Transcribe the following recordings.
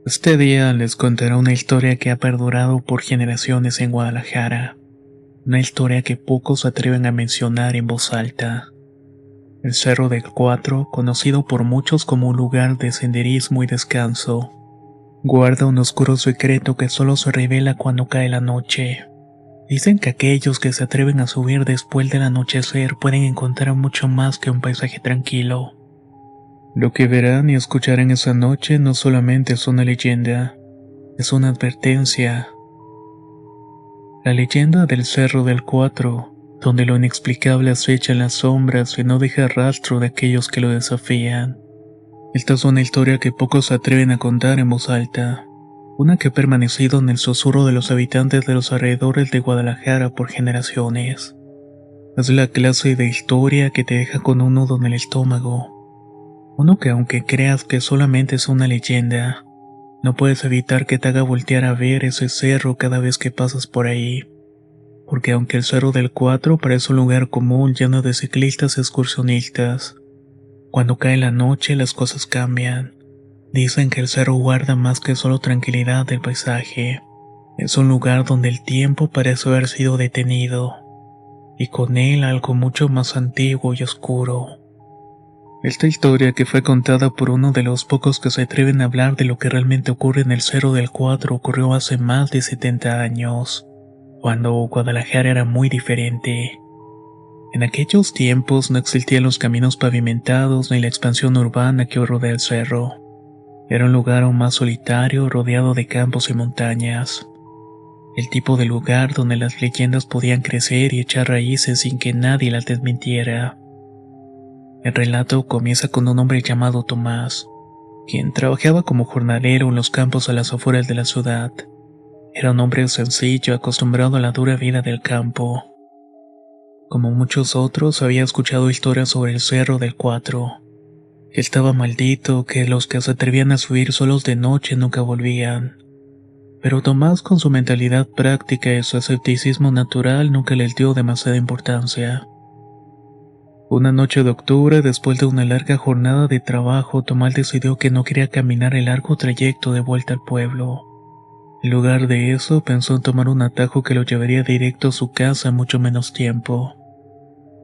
Este día les contaré una historia que ha perdurado por generaciones en Guadalajara, una historia que pocos se atreven a mencionar en voz alta. El Cerro del Cuatro, conocido por muchos como un lugar de senderismo y descanso, guarda un oscuro secreto que solo se revela cuando cae la noche. Dicen que aquellos que se atreven a subir después del anochecer pueden encontrar mucho más que un paisaje tranquilo. Lo que verán y escucharán esa noche no solamente es una leyenda, es una advertencia. La leyenda del Cerro del Cuatro, donde lo inexplicable acecha en las sombras y no deja rastro de aquellos que lo desafían. Esta es una historia que pocos se atreven a contar en voz alta, una que ha permanecido en el susurro de los habitantes de los alrededores de Guadalajara por generaciones. Es la clase de historia que te deja con un nudo en el estómago, uno que aunque creas que solamente es una leyenda, no puedes evitar que te haga voltear a ver ese cerro cada vez que pasas por ahí. Porque aunque el Cerro del Cuatro parece un lugar común lleno de ciclistas y excursionistas, cuando cae la noche las cosas cambian. Dicen que el cerro guarda más que solo tranquilidad del paisaje. Es un lugar donde el tiempo parece haber sido detenido, y con él algo mucho más antiguo y oscuro. Esta historia, que fue contada por uno de los pocos que se atreven a hablar de lo que realmente ocurre en el Cerro del Cuatro, ocurrió hace más de 70 años, cuando Guadalajara era muy diferente. En aquellos tiempos no existían los caminos pavimentados ni la expansión urbana que hoy rodea el cerro. Era un lugar aún más solitario, rodeado de campos y montañas. El tipo de lugar donde las leyendas podían crecer y echar raíces sin que nadie las desmintiera. El relato comienza con un hombre llamado Tomás, quien trabajaba como jornalero en los campos a las afueras de la ciudad. Era un hombre sencillo, acostumbrado a la dura vida del campo. Como muchos otros, había escuchado historias sobre el Cerro del Cuatro, que estaba maldito, que los que se atrevían a subir solos de noche nunca volvían. Pero Tomás, con su mentalidad práctica y su escepticismo natural, nunca les dio demasiada importancia. Una noche de octubre, después de una larga jornada de trabajo, Tomás decidió que no quería caminar el largo trayecto de vuelta al pueblo. En lugar de eso, pensó en tomar un atajo que lo llevaría directo a su casa en mucho menos tiempo.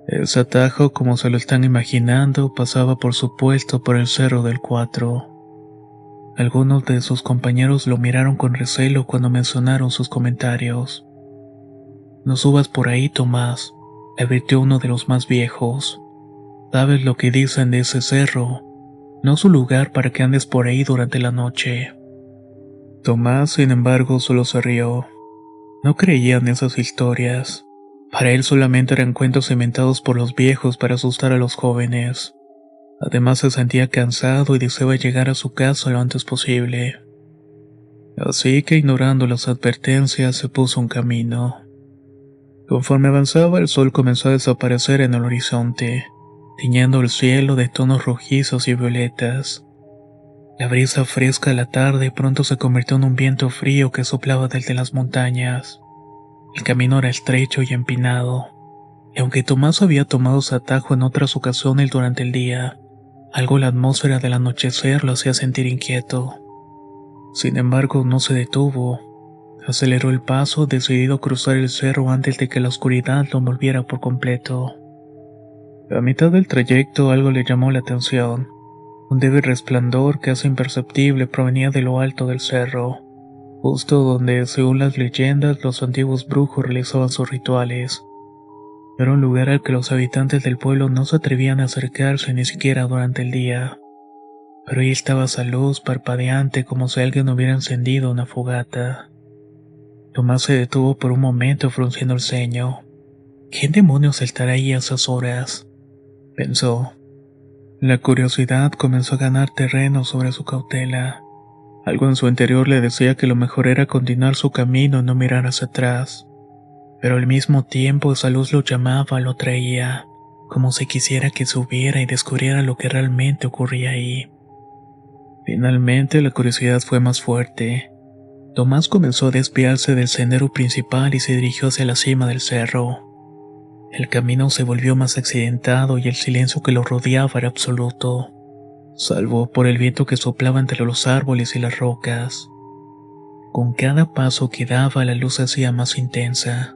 Ese atajo, como se lo están imaginando, pasaba por supuesto por el Cerro del Cuatro. Algunos de sus compañeros lo miraron con recelo cuando mencionaron sus comentarios. No subas por ahí, Tomás, advirtió uno de los más viejos. ¿Sabes lo que dicen de ese cerro? No es un lugar para que andes por ahí durante la noche. Tomás, sin embargo, solo se rió. No creía en esas historias. Para él solamente eran cuentos inventados por los viejos para asustar a los jóvenes. Además se sentía cansado y deseaba llegar a su casa lo antes posible. Así que, ignorando las advertencias, se puso un camino. Conforme avanzaba, el sol comenzó a desaparecer en el horizonte, tiñendo el cielo de tonos rojizos y violetas. La brisa fresca de la tarde pronto se convirtió en un viento frío que soplaba desde las montañas. El camino era estrecho y empinado, y aunque Tomás había tomado su atajo en otras ocasiones durante el día, algo la atmósfera del anochecer lo hacía sentir inquieto. Sin embargo, no se detuvo. Aceleró el paso, decidido a cruzar el cerro antes de que la oscuridad lo envolviera por completo. A mitad del trayecto algo le llamó la atención. Un débil resplandor casi imperceptible provenía de lo alto del cerro, justo donde, según las leyendas, los antiguos brujos realizaban sus rituales. Era un lugar al que los habitantes del pueblo no se atrevían a acercarse ni siquiera durante el día. Pero ahí estaba esa luz parpadeante como si alguien hubiera encendido una fogata. Tomás se detuvo por un momento frunciendo el ceño. ¿Quién demonios estará ahí a esas horas?, pensó. La curiosidad comenzó a ganar terreno sobre su cautela. Algo en su interior le decía que lo mejor era continuar su camino y no mirar hacia atrás. Pero al mismo tiempo esa luz lo llamaba, lo traía, como si quisiera que subiera y descubriera lo que realmente ocurría ahí. Finalmente la curiosidad fue más fuerte. Tomás comenzó a desviarse del sendero principal y se dirigió hacia la cima del cerro. El camino se volvió más accidentado y el silencio que lo rodeaba era absoluto. salvo por el viento que soplaba entre los árboles y las rocas. Con cada paso que daba, la luz se hacía más intensa.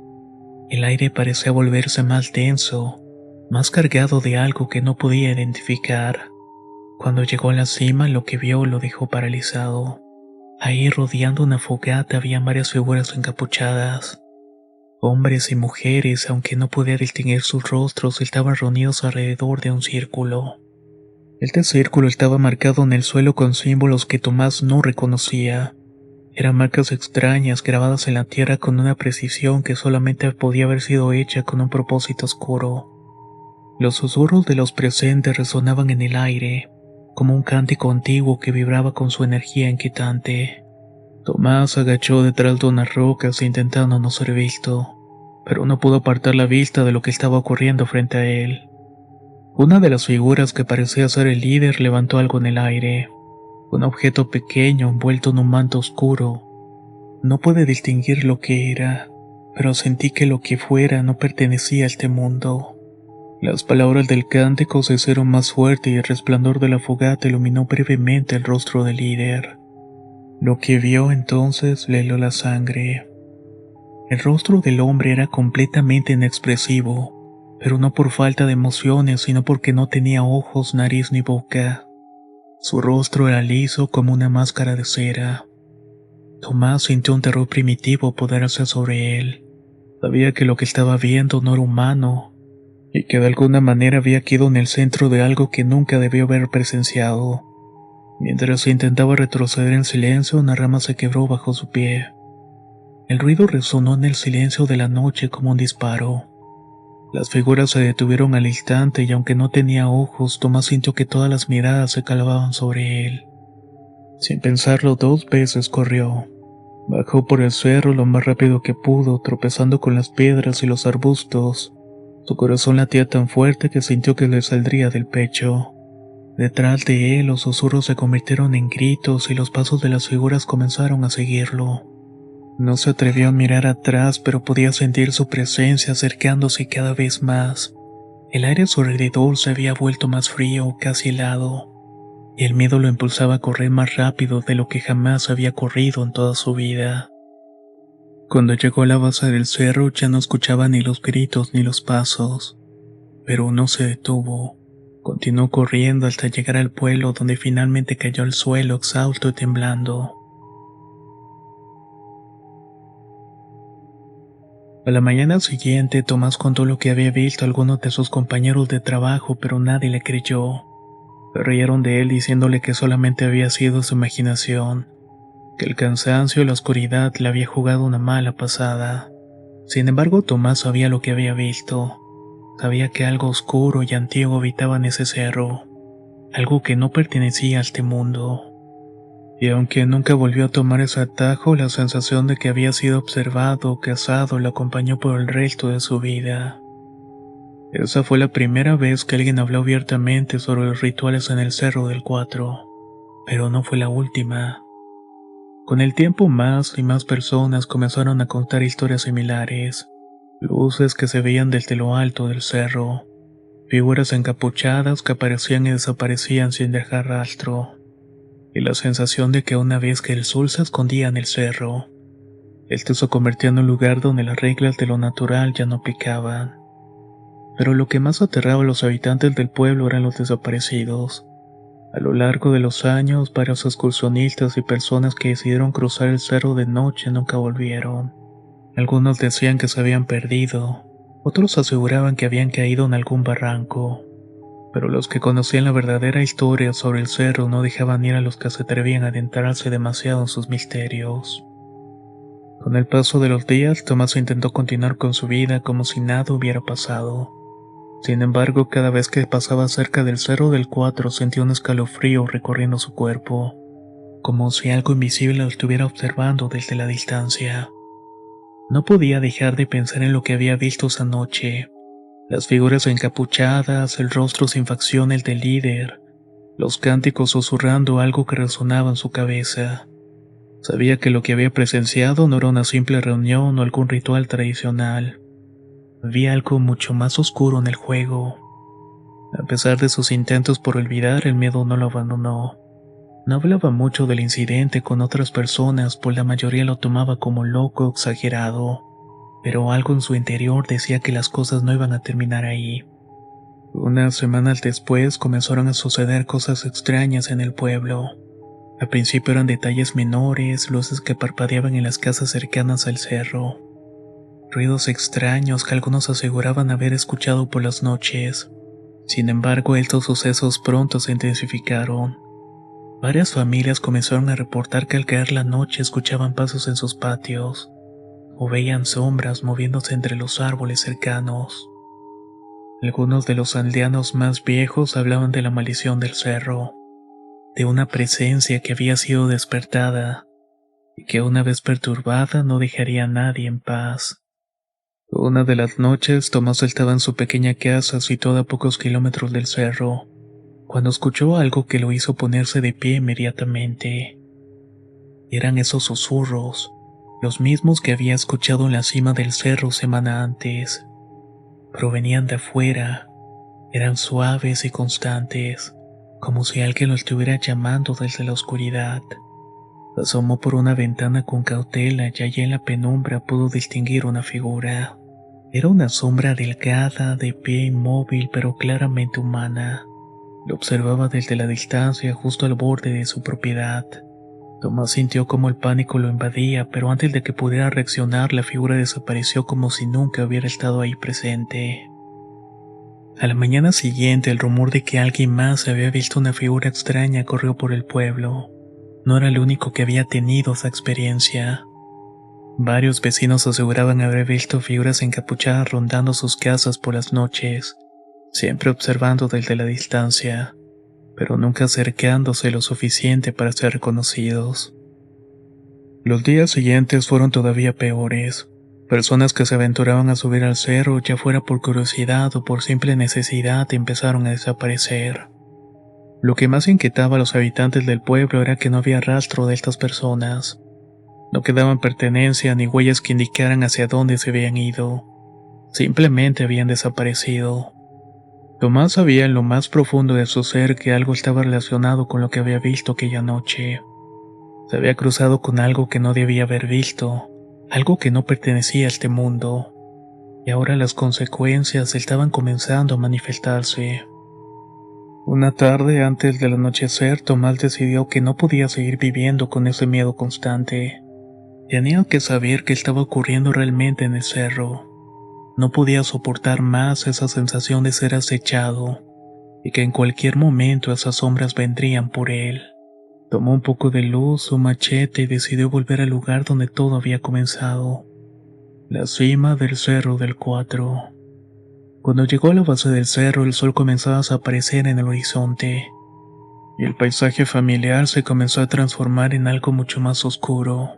El aire parecía volverse más denso, más cargado de algo que no podía identificar. Cuando llegó a la cima, lo que vio lo dejó paralizado. Ahí, rodeando una fogata, había varias figuras encapuchadas. Hombres y mujeres, aunque no podía distinguir sus rostros, estaban reunidos alrededor de un círculo. Este círculo estaba marcado en el suelo con símbolos que Tomás no reconocía. Eran marcas extrañas grabadas en la tierra con una precisión que solamente podía haber sido hecha con un propósito oscuro. Los susurros de los presentes resonaban en el aire, como un cántico antiguo que vibraba con su energía inquietante. Tomás agachó detrás de unas rocas intentando no ser visto, pero no pudo apartar la vista de lo que estaba ocurriendo frente a él. Una de las figuras que parecía ser el líder levantó algo en el aire, un objeto pequeño envuelto en un manto oscuro. No pude distinguir lo que era, pero sentí que lo que fuera no pertenecía a este mundo. Las palabras del cántico se hicieron más fuertes y el resplandor de la fogata iluminó brevemente el rostro del líder. Lo que vio entonces le heló la sangre. El rostro del hombre era completamente inexpresivo, pero no por falta de emociones, sino porque no tenía ojos, nariz ni boca. Su rostro era liso como una máscara de cera. Tomás sintió un terror primitivo apoderarse sobre él. Sabía que lo que estaba viendo no era humano, y que de alguna manera había quedado en el centro de algo que nunca debió haber presenciado. Mientras intentaba retroceder en silencio, una rama se quebró bajo su pie. El ruido resonó en el silencio de la noche como un disparo. Las figuras se detuvieron al instante y aunque no tenía ojos, Tomás sintió que todas las miradas se clavaban sobre él. Sin pensarlo 2 veces corrió. Bajó por el cerro lo más rápido que pudo, tropezando con las piedras y los arbustos. Su corazón latía tan fuerte que sintió que le saldría del pecho. Detrás de él, los susurros se convirtieron en gritos y los pasos de las figuras comenzaron a seguirlo. No se atrevió a mirar atrás, pero podía sentir su presencia acercándose cada vez más. El aire a su alrededor se había vuelto más frío, casi helado, y el miedo lo impulsaba a correr más rápido de lo que jamás había corrido en toda su vida. Cuando llegó a la base del cerro ya no escuchaba ni los gritos ni los pasos, pero no se detuvo. Continuó corriendo hasta llegar al pueblo donde finalmente cayó al suelo exhausto y temblando. A la mañana siguiente, Tomás contó lo que había visto a algunos de sus compañeros de trabajo, pero nadie le creyó. Se rieron de él diciéndole que solamente había sido su imaginación, que el cansancio y la oscuridad le había jugado una mala pasada. Sin embargo, Tomás sabía lo que había visto. Sabía que algo oscuro y antiguo habitaba en ese cerro, algo que no pertenecía a este mundo. Y aunque nunca volvió a tomar ese atajo, la sensación de que había sido observado o cazado lo acompañó por el resto de su vida. Esa fue la primera vez que alguien habló abiertamente sobre los rituales en el Cerro del Cuatro, pero no fue la última. Con el tiempo, más y más personas comenzaron a contar historias similares. Luces que se veían desde lo alto del cerro, figuras encapuchadas que aparecían y desaparecían sin dejar rastro, y la sensación de que una vez que el sol se escondía en el cerro, este se convertía en un lugar donde las reglas de lo natural ya no aplicaban. Pero lo que más aterraba a los habitantes del pueblo eran los desaparecidos. A lo largo de los años, varios excursionistas y personas que decidieron cruzar el cerro de noche nunca volvieron. Algunos decían que se habían perdido, otros aseguraban que habían caído en algún barranco, pero los que conocían la verdadera historia sobre el cerro no dejaban ir a los que se atrevían a adentrarse demasiado en sus misterios. Con el paso de los días, Tomás intentó continuar con su vida como si nada hubiera pasado. Sin embargo, cada vez que pasaba cerca del Cerro del Cuatro sentía un escalofrío recorriendo su cuerpo, como si algo invisible lo estuviera observando desde la distancia. No podía dejar de pensar en lo que había visto esa noche. Las figuras encapuchadas, el rostro sin facciones del líder, los cánticos susurrando algo que resonaba en su cabeza. Sabía que lo que había presenciado no era una simple reunión o algún ritual tradicional. Había algo mucho más oscuro en el juego. A pesar de sus intentos por olvidar, el miedo no lo abandonó. No hablaba mucho del incidente con otras personas, pues la mayoría lo tomaba como loco o exagerado, pero algo en su interior decía que las cosas no iban a terminar ahí. Unas semanas después comenzaron a suceder cosas extrañas en el pueblo. Al principio eran detalles menores, luces que parpadeaban en las casas cercanas al cerro, ruidos extraños que algunos aseguraban haber escuchado por las noches. Sin embargo, estos sucesos pronto se intensificaron. Varias familias comenzaron a reportar que al caer la noche escuchaban pasos en sus patios, o veían sombras moviéndose entre los árboles cercanos. Algunos de los aldeanos más viejos hablaban de la maldición del cerro, de una presencia que había sido despertada y que una vez perturbada no dejaría a nadie en paz. Una de las noches, Tomás estaba en su pequeña casa situada a pocos kilómetros del cerro, cuando escuchó algo que lo hizo ponerse de pie inmediatamente. Eran esos susurros, los mismos que había escuchado en la cima del cerro semana antes. Provenían de afuera, eran suaves y constantes, como si alguien lo estuviera llamando desde la oscuridad. Asomó por una ventana con cautela y allí en la penumbra pudo distinguir una figura. Era una sombra delgada, de pie inmóvil pero claramente humana. Lo observaba desde la distancia justo al borde de su propiedad. Tomás sintió como el pánico lo invadía, pero antes de que pudiera reaccionar, la figura desapareció como si nunca hubiera estado ahí presente. A la mañana siguiente, el rumor de que alguien más había visto una figura extraña corrió por el pueblo. No era el único que había tenido esa experiencia. Varios vecinos aseguraban haber visto figuras encapuchadas rondando sus casas por las noches, siempre observando desde la distancia, pero nunca acercándose lo suficiente para ser reconocidos. Los días siguientes fueron todavía peores. Personas que se aventuraban a subir al cerro, ya fuera por curiosidad o por simple necesidad, empezaron a desaparecer. Lo que más inquietaba a los habitantes del pueblo era que no había rastro de estas personas. No quedaban pertenencia ni huellas que indicaran hacia dónde se habían ido. Simplemente habían desaparecido. Tomás sabía en lo más profundo de su ser que algo estaba relacionado con lo que había visto aquella noche. Se había cruzado con algo que no debía haber visto, algo que no pertenecía a este mundo, y ahora las consecuencias estaban comenzando a manifestarse. Una tarde antes del anochecer, Tomás decidió que no podía seguir viviendo con ese miedo constante. Tenía que saber qué estaba ocurriendo realmente en el cerro. No podía soportar más esa sensación de ser acechado, y que en cualquier momento esas sombras vendrían por él. Tomó un poco de luz, su machete y decidió volver al lugar donde todo había comenzado, la cima del Cerro del Cuatro. Cuando llegó a la base del cerro, el sol comenzaba a desaparecer en el horizonte, y el paisaje familiar se comenzó a transformar en algo mucho más oscuro.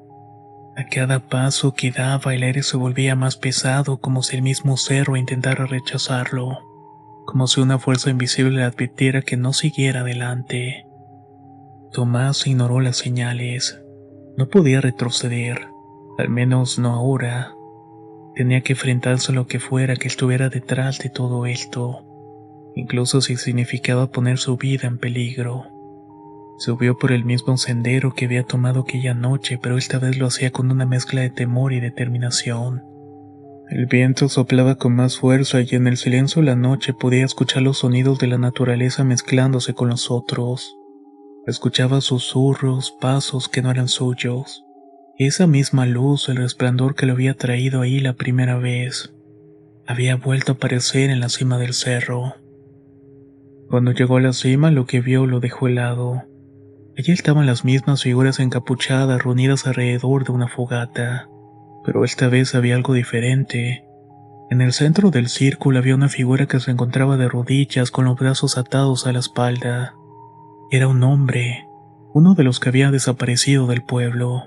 A cada paso que daba, el aire se volvía más pesado, como si el mismo cerro intentara rechazarlo, como si una fuerza invisible le advirtiera que no siguiera adelante. Tomás ignoró las señales. No podía retroceder, al menos no ahora. Tenía que enfrentarse a lo que fuera que estuviera detrás de todo esto, incluso si significaba poner su vida en peligro. Subió por el mismo sendero que había tomado aquella noche, pero esta vez lo hacía con una mezcla de temor y determinación. El viento soplaba con más fuerza y en el silencio de la noche podía escuchar los sonidos de la naturaleza mezclándose con los otros. Escuchaba susurros, pasos que no eran suyos. Esa misma luz, el resplandor que lo había traído ahí la primera vez, había vuelto a aparecer en la cima del cerro. Cuando llegó a la cima, lo que vio lo dejó helado. Allí estaban las mismas figuras encapuchadas reunidas alrededor de una fogata, pero esta vez había algo diferente. En el centro del círculo había una figura que se encontraba de rodillas con los brazos atados a la espalda. Era un hombre, uno de los que había desaparecido del pueblo.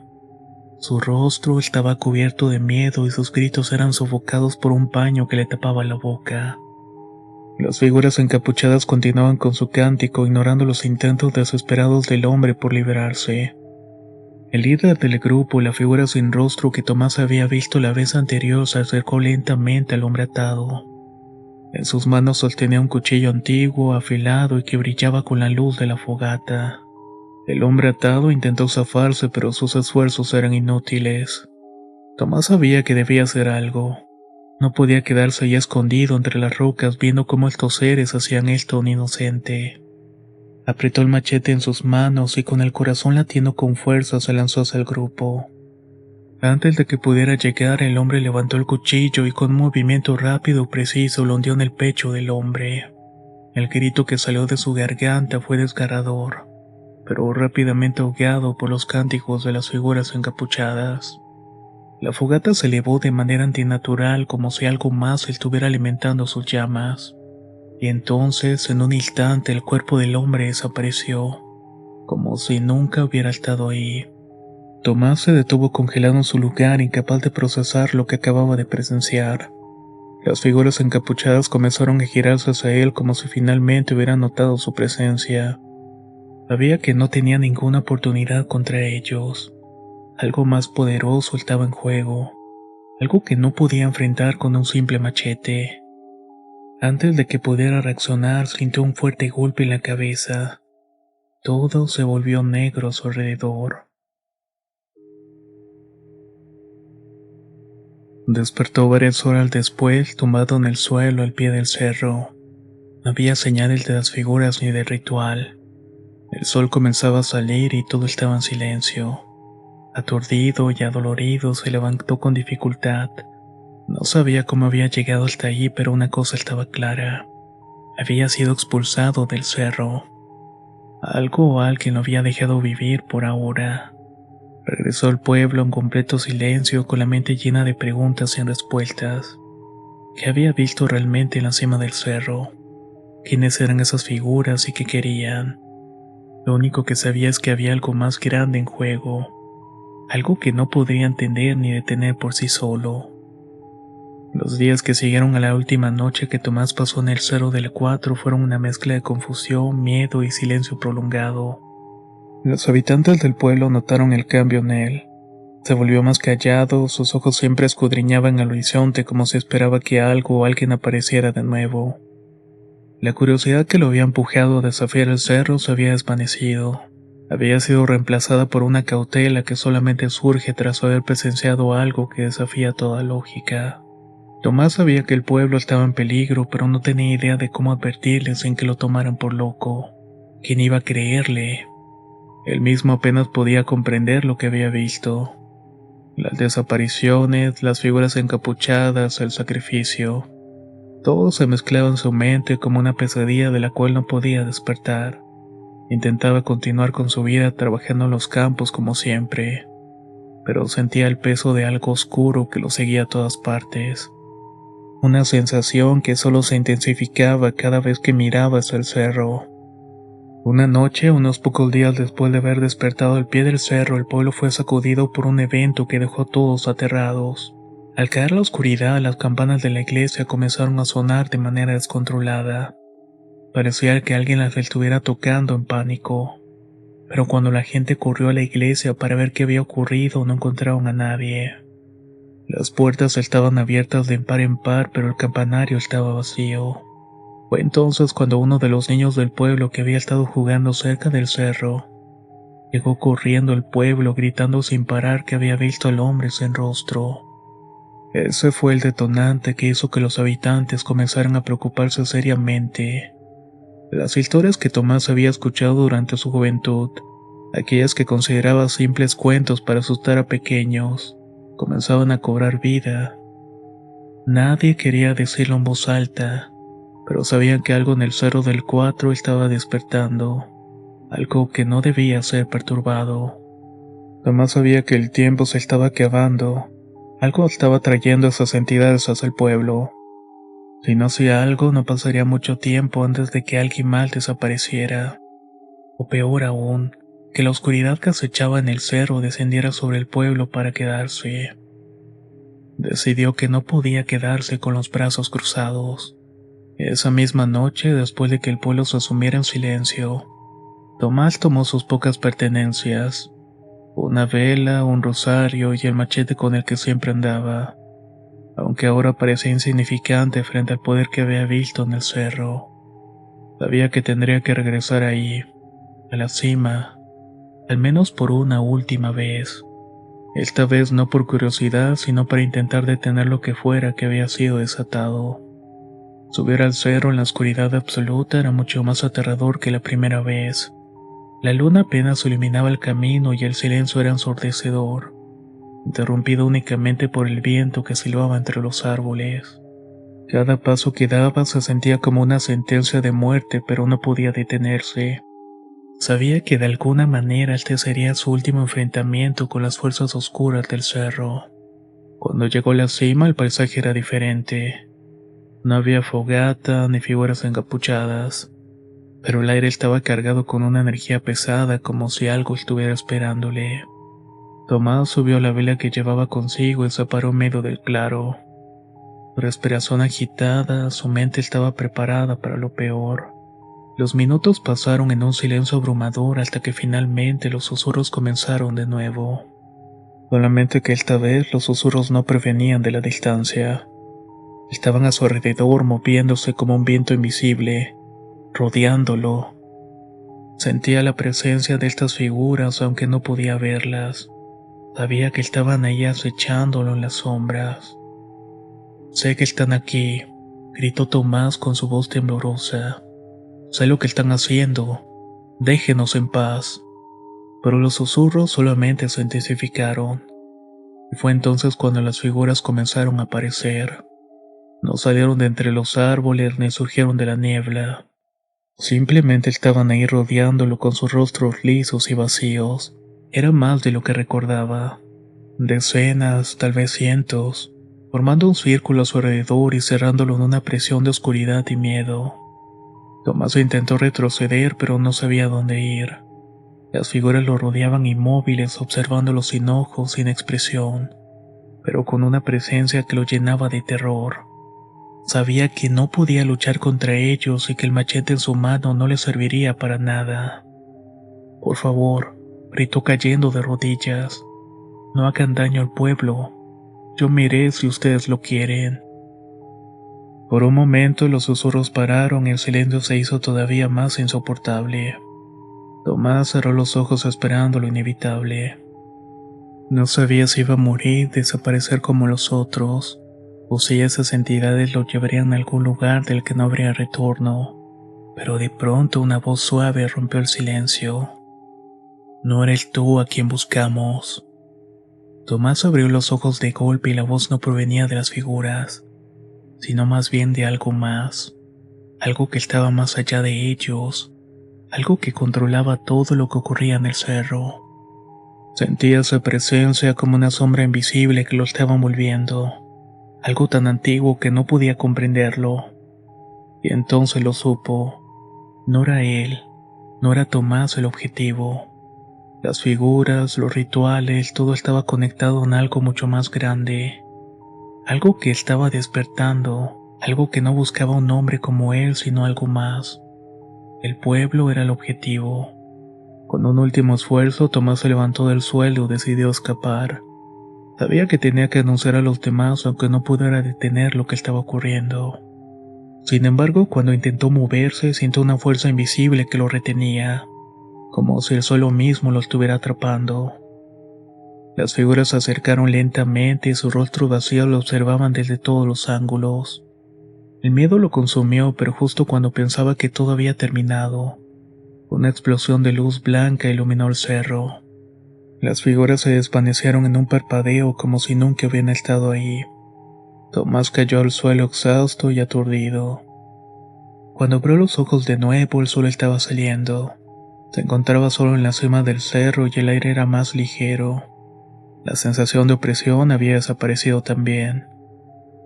Su rostro estaba cubierto de miedo y sus gritos eran sofocados por un paño que le tapaba la boca. Las figuras encapuchadas continuaban con su cántico, ignorando los intentos desesperados del hombre por liberarse. El líder del grupo, la figura sin rostro que Tomás había visto la vez anterior, se acercó lentamente al hombre atado. En sus manos sostenía un cuchillo antiguo, afilado y que brillaba con la luz de la fogata. El hombre atado intentó zafarse, pero sus esfuerzos eran inútiles. Tomás sabía que debía hacer algo. No podía quedarse ahí escondido entre las rocas viendo cómo estos seres hacían esto a un inocente. Apretó el machete en sus manos y con el corazón latiendo con fuerza se lanzó hacia el grupo. Antes de que pudiera llegar, el hombre levantó el cuchillo y con un movimiento rápido y preciso lo hundió en el pecho del hombre. El grito que salió de su garganta fue desgarrador, pero rápidamente ahogado por los cánticos de las figuras encapuchadas. La fogata se elevó de manera antinatural como si algo más estuviera alimentando sus llamas. Y entonces, en un instante, el cuerpo del hombre desapareció, como si nunca hubiera estado ahí. Tomás se detuvo congelado en su lugar, incapaz de procesar lo que acababa de presenciar. Las figuras encapuchadas comenzaron a girarse hacia él como si finalmente hubieran notado su presencia. Sabía que no tenía ninguna oportunidad contra ellos. Algo más poderoso estaba en juego, algo que no podía enfrentar con un simple machete. Antes de que pudiera reaccionar, sintió un fuerte golpe en la cabeza. Todo se volvió negro a su alrededor. Despertó varias horas después, tumbado en el suelo al pie del cerro. No había señales de las figuras ni de ritual. El sol comenzaba a salir y todo estaba en silencio. Aturdido y adolorido, se levantó con dificultad. No sabía cómo había llegado hasta allí, pero una cosa estaba clara. Había sido expulsado del cerro. Algo o alguien lo había dejado vivir por ahora. Regresó al pueblo en completo silencio, con la mente llena de preguntas sin respuestas. ¿Qué había visto realmente en la cima del cerro? ¿Quiénes eran esas figuras y qué querían? Lo único que sabía es que había algo más grande en juego, algo que no podría entender ni detener por sí solo. Los días que siguieron a la última noche que Tomás pasó en el Cerro del Cuatro fueron una mezcla de confusión, miedo y silencio prolongado. Los habitantes del pueblo notaron el cambio en él. Se volvió más callado, sus ojos siempre escudriñaban el horizonte como si esperaba que algo o alguien apareciera de nuevo. La curiosidad que lo había empujado a desafiar el cerro se había desvanecido. Había sido reemplazada por una cautela que solamente surge tras haber presenciado algo que desafía toda lógica. Tomás sabía que el pueblo estaba en peligro, pero no tenía idea de cómo advertirles sin que lo tomaran por loco. ¿Quién iba a creerle? Él mismo apenas podía comprender lo que había visto. Las desapariciones, las figuras encapuchadas, el sacrificio. Todo se mezclaba en su mente como una pesadilla de la cual no podía despertar. Intentaba continuar con su vida trabajando en los campos como siempre, pero sentía el peso de algo oscuro que lo seguía a todas partes. Una sensación que solo se intensificaba cada vez que miraba hacia el cerro. Una noche, unos pocos días después de haber despertado al pie del cerro, el pueblo fue sacudido por un evento que dejó a todos aterrados. Al caer la oscuridad, las campanas de la iglesia comenzaron a sonar de manera descontrolada. Parecía que alguien las estuviera tocando en pánico. Pero cuando la gente corrió a la iglesia para ver qué había ocurrido, no encontraron a nadie. Las puertas estaban abiertas de par en par, pero el campanario estaba vacío. Fue entonces cuando uno de los niños del pueblo que había estado jugando cerca del cerro llegó corriendo al pueblo gritando sin parar que había visto al hombre sin rostro. Ese fue el detonante que hizo que los habitantes comenzaran a preocuparse seriamente. Las historias que Tomás había escuchado durante su juventud, aquellas que consideraba simples cuentos para asustar a pequeños, comenzaban a cobrar vida. Nadie quería decirlo en voz alta, pero sabían que algo en el Cerro del Cuatro estaba despertando, algo que no debía ser perturbado. Tomás sabía que el tiempo se estaba acabando, algo estaba trayendo esas entidades hacia el pueblo. Si no hacía algo, no pasaría mucho tiempo antes de que alguien mal desapareciera. O peor aún, que la oscuridad que acechaba en el cerro descendiera sobre el pueblo para quedarse. Decidió que no podía quedarse con los brazos cruzados. Esa misma noche, después de que el pueblo se sumiera en silencio, Tomás tomó sus pocas pertenencias, una vela, un rosario y el machete con el que siempre andaba. aunque ahora parecía insignificante frente al poder que había visto en el cerro. Sabía que tendría que regresar ahí, a la cima, al menos por una última vez. Esta vez no por curiosidad, sino para intentar detener lo que fuera que había sido desatado. Subir al cerro en la oscuridad absoluta era mucho más aterrador que la primera vez. La luna apenas iluminaba el camino y el silencio era ensordecedor, interrumpido únicamente por el viento que silbaba entre los árboles. Cada paso que daba se sentía como una sentencia de muerte, pero no podía detenerse. Sabía que de alguna manera este sería su último enfrentamiento con las fuerzas oscuras del cerro. Cuando llegó a la cima, el paisaje era diferente. No había fogata ni figuras encapuchadas, pero el aire estaba cargado con una energía pesada, como si algo estuviera esperándole. Tomás subió la vela que llevaba consigo y se paró en medio del claro. Su respiración agitada, su mente estaba preparada para lo peor. Los minutos pasaron en un silencio abrumador hasta que finalmente los susurros comenzaron de nuevo. Solamente que esta vez los susurros no provenían de la distancia. Estaban a su alrededor moviéndose como un viento invisible, rodeándolo. Sentía la presencia de estas figuras aunque no podía verlas. Sabía que estaban ahí acechándolo en las sombras. Sé que están aquí, gritó Tomás con su voz temblorosa. Sé lo que están haciendo. Déjenos en paz. Pero los susurros solamente se intensificaron. Y fue entonces cuando las figuras comenzaron a aparecer. No salieron de entre los árboles ni surgieron de la niebla. Simplemente estaban ahí rodeándolo con sus rostros lisos y vacíos. Era más de lo que recordaba. Decenas, tal vez cientos, formando un círculo a su alrededor y cerrándolo en una presión de oscuridad y miedo. Tomás intentó retroceder, pero no sabía dónde ir. Las figuras lo rodeaban inmóviles, observándolo sin ojos, sin expresión, pero con una presencia que lo llenaba de terror. Sabía que no podía luchar contra ellos y que el machete en su mano no le serviría para nada. Por favor, gritó cayendo de rodillas. No hagan daño al pueblo. Yo me iré si ustedes lo quieren. Por un momento los susurros pararon y el silencio se hizo todavía más insoportable. Tomás cerró los ojos esperando lo inevitable. No sabía si iba a morir, desaparecer como los otros, o si esas entidades lo llevarían a algún lugar del que no habría retorno. Pero de pronto una voz suave rompió el silencio. No eres tú a quien buscamos. Tomás abrió los ojos de golpe y la voz no provenía de las figuras, sino más bien de algo más, algo que estaba más allá de ellos, algo que controlaba todo lo que ocurría en el cerro. Sentía su presencia como una sombra invisible que lo estaba envolviendo, algo tan antiguo que no podía comprenderlo. Y entonces lo supo. No era él, no era Tomás el objetivo. Las figuras, los rituales, todo estaba conectado en algo mucho más grande. Algo que estaba despertando, algo que no buscaba un hombre como él, sino algo más. El pueblo era el objetivo. Con un último esfuerzo, Tomás se levantó del suelo y decidió escapar. Sabía que tenía que anunciar a los demás, aunque no pudiera detener lo que estaba ocurriendo. Sin embargo, cuando intentó moverse, sintió una fuerza invisible que lo retenía, como si el suelo mismo lo estuviera atrapando. Las figuras se acercaron lentamente y su rostro vacío lo observaban desde todos los ángulos. El miedo lo consumió, pero justo cuando pensaba que todo había terminado, una explosión de luz blanca iluminó el cerro. Las figuras se desvanecieron en un parpadeo como si nunca hubieran estado ahí. Tomás cayó al suelo exhausto y aturdido. Cuando abrió los ojos de nuevo, el sol estaba saliendo. Se encontraba solo en la cima del cerro y el aire era más ligero. La sensación de opresión había desaparecido también.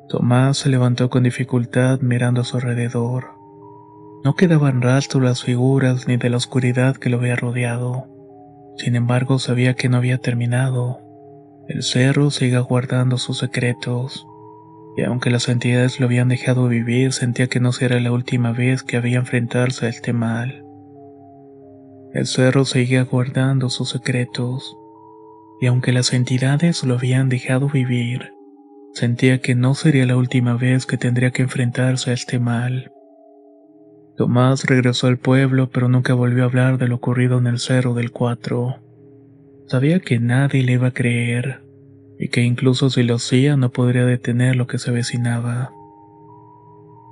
Tomás se levantó con dificultad mirando a su alrededor. No quedaban rastros de las figuras ni de la oscuridad que lo había rodeado. Sin embargo, sabía que no había terminado. El cerro sigue guardando sus secretos. Y aunque las entidades lo habían dejado vivir, sentía que no sería la última vez que había enfrentarse a este mal. El cerro seguía guardando sus secretos. Y aunque las entidades lo habían dejado vivir, Sentía que no sería la última vez que tendría que enfrentarse a este mal. Tomás regresó al pueblo, pero nunca volvió a hablar de lo ocurrido en el Cerro del Cuatro. Sabía que nadie le iba a creer, y que incluso si lo hacía no podría detener lo que se avecinaba.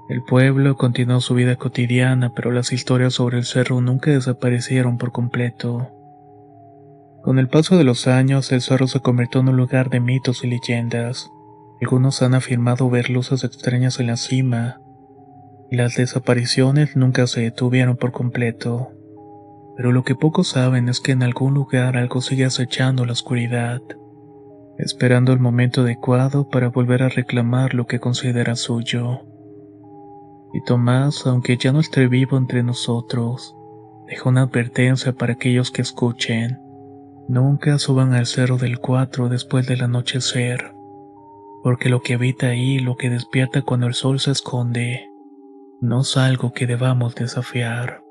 El pueblo continuó su vida cotidiana, pero las historias sobre el cerro nunca desaparecieron por completo. Con el paso de los años, el cerro se convirtió en un lugar de mitos y leyendas. Algunos han afirmado ver luces extrañas en la cima, y las desapariciones nunca se detuvieron por completo. Pero lo que pocos saben es que en algún lugar algo sigue acechando la oscuridad, esperando el momento adecuado para volver a reclamar lo que considera suyo. Y Tomás, aunque ya no esté vivo entre nosotros, dejó una advertencia para aquellos que escuchen. Nunca suban al Cerro del Cuatro después del anochecer, porque lo que habita ahí, lo que despierta cuando el sol se esconde, no es algo que debamos desafiar.